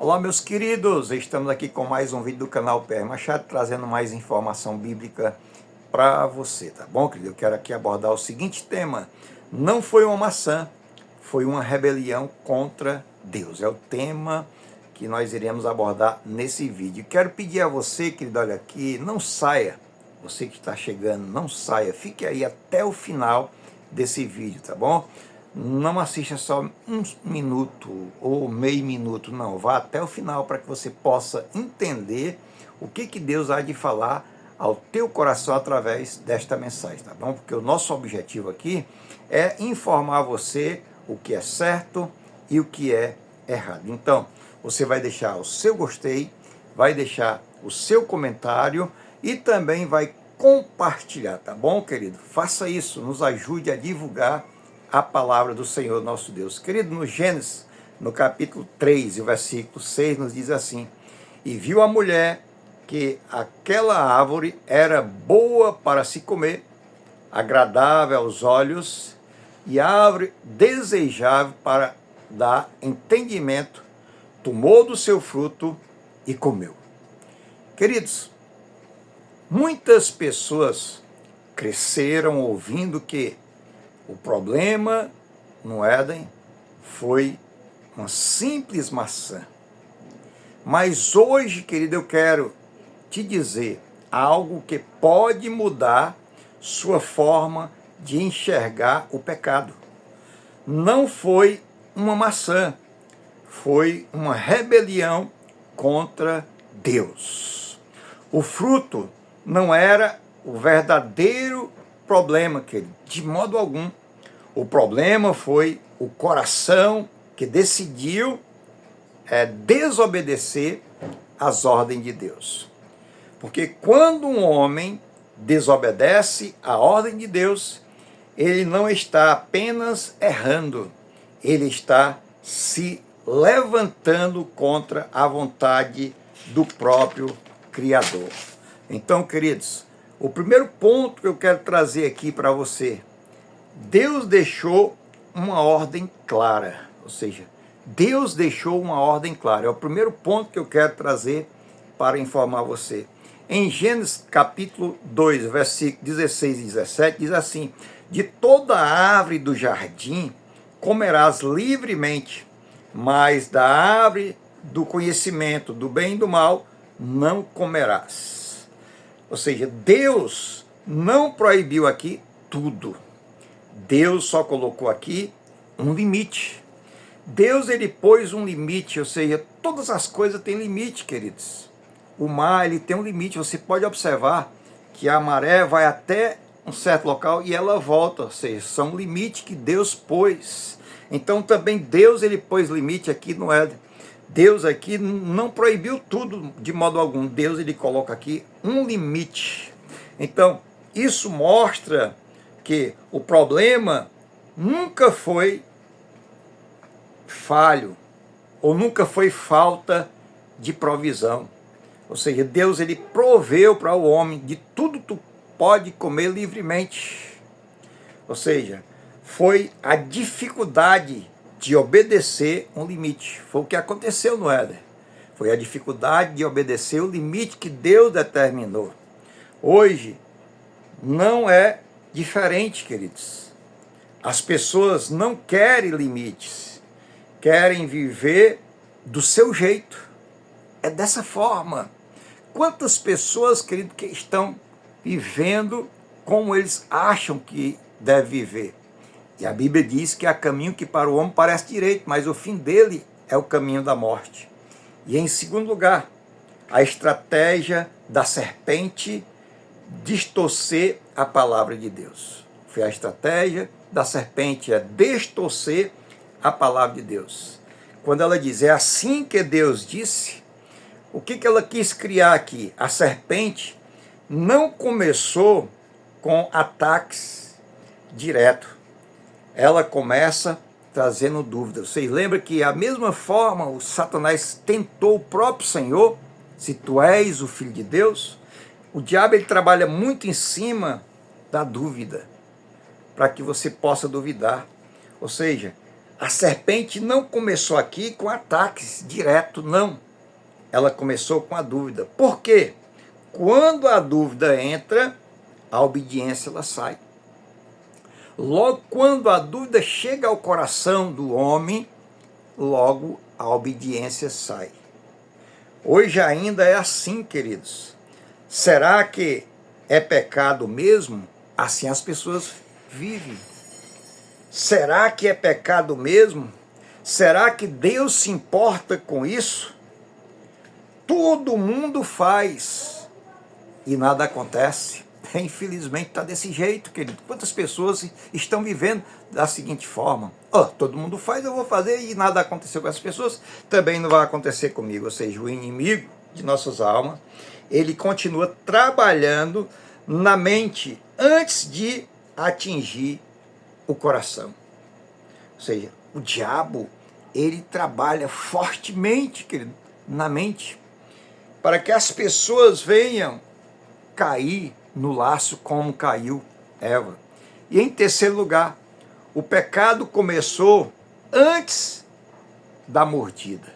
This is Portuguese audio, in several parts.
Olá, meus queridos, estamos aqui com mais um vídeo do canal PR Machado, trazendo mais informação bíblica para você, tá bom, querido? Eu quero aqui abordar o seguinte tema: não foi uma maçã, foi uma rebelião contra Deus. É o tema que nós iremos abordar nesse vídeo. Quero pedir a você, querido, olha aqui, não saia, você que está chegando, não saia, fique aí até o final desse vídeo, tá bom? Não assista só um minuto ou meio minuto, não. Vá até o final para que você possa entender o que Deus há de falar ao teu coração através desta mensagem, tá bom? Porque o nosso objetivo aqui é informar você o que é certo e o que é errado. Então, você vai deixar o seu gostei, vai deixar o seu comentário e também vai compartilhar, tá bom, querido? Faça isso, nos ajude a divulgar a palavra do Senhor nosso Deus. Querido, no Gênesis, no capítulo 3, o versículo 6, nos diz assim: e viu a mulher que aquela árvore era boa para se comer, agradável aos olhos, e árvore desejável para dar entendimento, tomou do seu fruto e comeu. Queridos, muitas pessoas cresceram ouvindo que o problema no Éden foi uma simples maçã. Mas hoje, querido, eu quero te dizer algo que pode mudar sua forma de enxergar o pecado. Não foi uma maçã, foi uma rebelião contra Deus. O fruto não era o verdadeiro problema, querido, de modo algum. O problema foi o coração que decidiu desobedecer às ordens de Deus. Porque quando um homem desobedece à ordem de Deus, ele não está apenas errando, ele está se levantando contra a vontade do próprio Criador. Então, queridos, o primeiro ponto que eu quero trazer aqui para você: Deus deixou uma ordem clara, ou seja, Deus deixou uma ordem clara. É o primeiro ponto que eu quero trazer para informar você. Em Gênesis capítulo 2, versículos 16 e 17, diz assim: de toda árvore do jardim comerás livremente, mas da árvore do conhecimento do bem e do mal não comerás. Ou seja, Deus não proibiu aqui tudo. Deus só colocou aqui um limite. Deus, ele pôs um limite, ou seja, todas as coisas têm limite, queridos. O mar, ele tem um limite. Você pode observar que a maré vai até um certo local e ela volta, ou seja, são limites que Deus pôs. Então também Deus, ele pôs limite aqui no Éden. Deus aqui não proibiu tudo de modo algum. Deus, ele coloca aqui um limite. Então, isso mostra que o problema nunca foi falho, ou nunca foi falta de provisão. Ou seja, Deus, ele proveu para o homem de tudo tu pode comer livremente. Ou seja, foi a dificuldade de obedecer um limite. Foi o que aconteceu no Éden. Foi a dificuldade de obedecer o limite que Deus determinou. Hoje não é diferente, queridos. As pessoas não querem limites, querem viver do seu jeito. É dessa forma. Quantas pessoas, querido, que estão vivendo como eles acham que deve viver? E a Bíblia diz que há caminho que para o homem parece direito, mas o fim dele é o caminho da morte. E em segundo lugar, a estratégia da serpente distorcer a palavra de Deus. Foi a estratégia da serpente, é distorcer a palavra de Deus. Quando ela diz, é assim que Deus disse, o que ela quis criar aqui? A serpente não começou com ataques diretos. Ela começa trazendo dúvidas. Vocês lembram que a mesma forma o Satanás tentou o próprio Senhor, se tu és o Filho de Deus, o diabo, ele trabalha muito em cima da dúvida, para que você possa duvidar. Ou seja, A serpente não começou aqui com ataques direto, não. Ela começou com a dúvida. Por quê? Quando a dúvida entra, a obediência ela sai. Logo quando a dúvida chega ao coração do homem, logo a obediência sai. Hoje ainda é assim, queridos. Será que é pecado mesmo? Assim as pessoas vivem. Será que é pecado mesmo? Será que Deus se importa com isso? Todo mundo faz e nada acontece. Infelizmente está desse jeito, querido. Quantas pessoas estão vivendo da seguinte forma? Todo mundo faz, eu vou fazer e nada aconteceu com essas pessoas, também não vai acontecer comigo. Ou seja, o inimigo de nossas almas, ele continua trabalhando na mente antes de atingir o coração. Ou seja, o diabo, ele trabalha fortemente, querido, na mente, para que as pessoas venham cair no laço como caiu Eva. E em terceiro lugar, o pecado começou antes da mordida.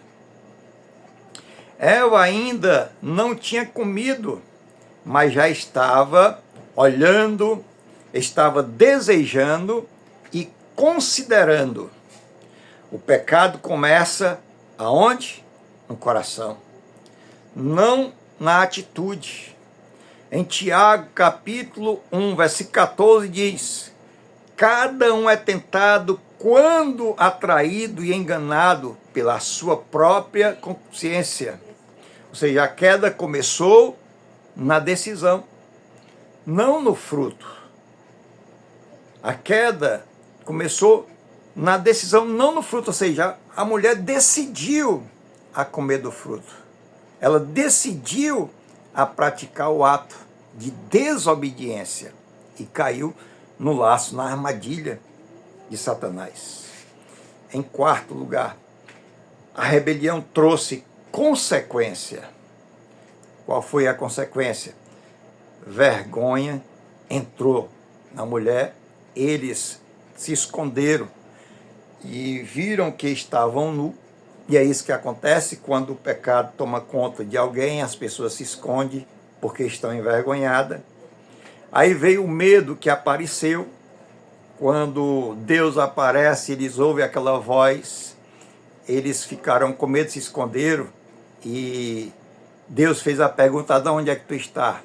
Eva ainda não tinha comido, mas já estava olhando, estava desejando e considerando. O pecado começa aonde? No coração. Não na atitude. Em Tiago, capítulo 1, versículo 14, diz: cada um é tentado quando atraído e enganado pela sua própria consciência. Ou seja, a queda começou na decisão, não no fruto. A queda começou na decisão, não no fruto. Ou seja, a mulher decidiu a comer do fruto. Ela decidiu a praticar o ato de desobediência e caiu no laço, na armadilha de Satanás. Em quarto lugar, a rebelião trouxe consequência. Qual foi a consequência? Vergonha entrou na mulher, eles se esconderam e viram que estavam nus. E é isso que acontece quando o pecado toma conta de alguém, as pessoas se escondem porque estão envergonhadas. Aí veio o medo que apareceu, quando Deus aparece, eles ouvem aquela voz, eles ficaram com medo, se esconderam, e Deus fez a pergunta: de onde é que tu está?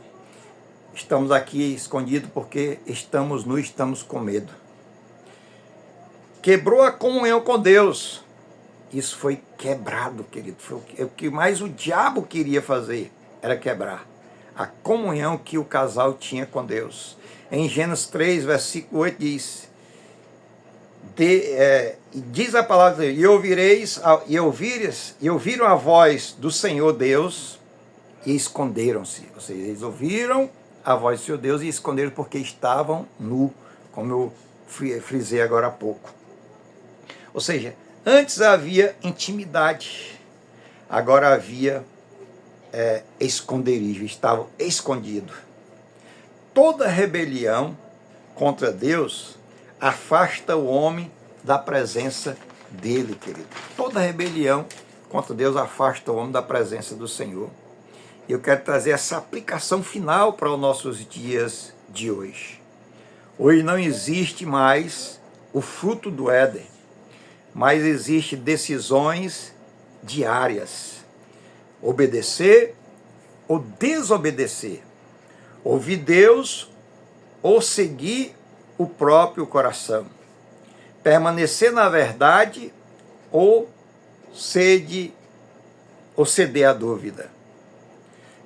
Estamos aqui escondidos porque estamos nus, estamos com medo. Quebrou a comunhão com Deus. Isso foi quebrado, querido. Foi o que mais o diabo queria fazer, era quebrar a comunhão que o casal tinha com Deus. Em Gênesis 3, versículo 8 diz, diz a palavra, e ouviram a voz do Senhor Deus e esconderam-se. Ou seja, eles ouviram a voz do Senhor Deus e esconderam porque estavam nus, como eu frisei agora há pouco. Ou seja, antes havia intimidade, agora havia esconderijo, estavam escondidos. Toda rebelião contra Deus afasta o homem da presença dele, querido. Toda rebelião contra Deus afasta o homem da presença do Senhor. E eu quero trazer essa aplicação final para os nossos dias de hoje. Hoje não existe mais o fruto do Éden, mas existem decisões diárias. Obedecer ou desobedecer. Ouvir Deus ou seguir o próprio coração. Permanecer na verdade ou ceder à dúvida.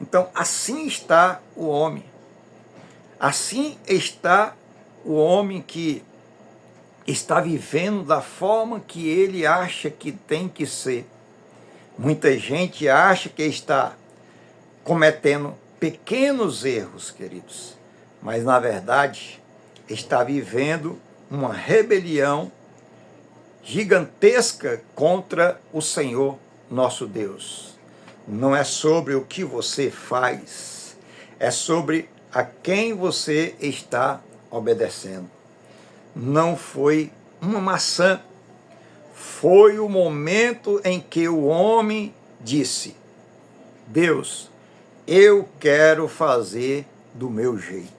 Então, assim está o homem. Assim está o homem que está vivendo da forma que ele acha que tem que ser. Muita gente acha que está cometendo pequenos erros, queridos, mas na verdade está vivendo uma rebelião gigantesca contra o Senhor nosso Deus. Não é sobre o que você faz, é sobre a quem você está obedecendo. Não foi uma maçã, foi o momento em que o homem disse: Deus, eu quero fazer do meu jeito.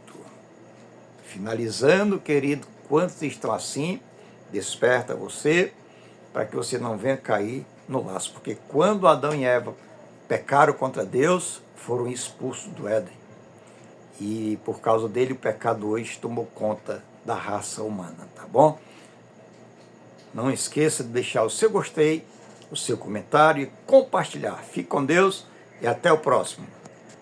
Finalizando, querido, quantos estão assim, desperta você, para que você não venha cair no laço. Porque quando Adão e Eva pecaram contra Deus, foram expulsos do Éden. E por causa dele, o pecado hoje tomou conta da raça humana, tá bom? Não esqueça de deixar o seu gostei, o seu comentário e compartilhar. Fique com Deus e até o próximo.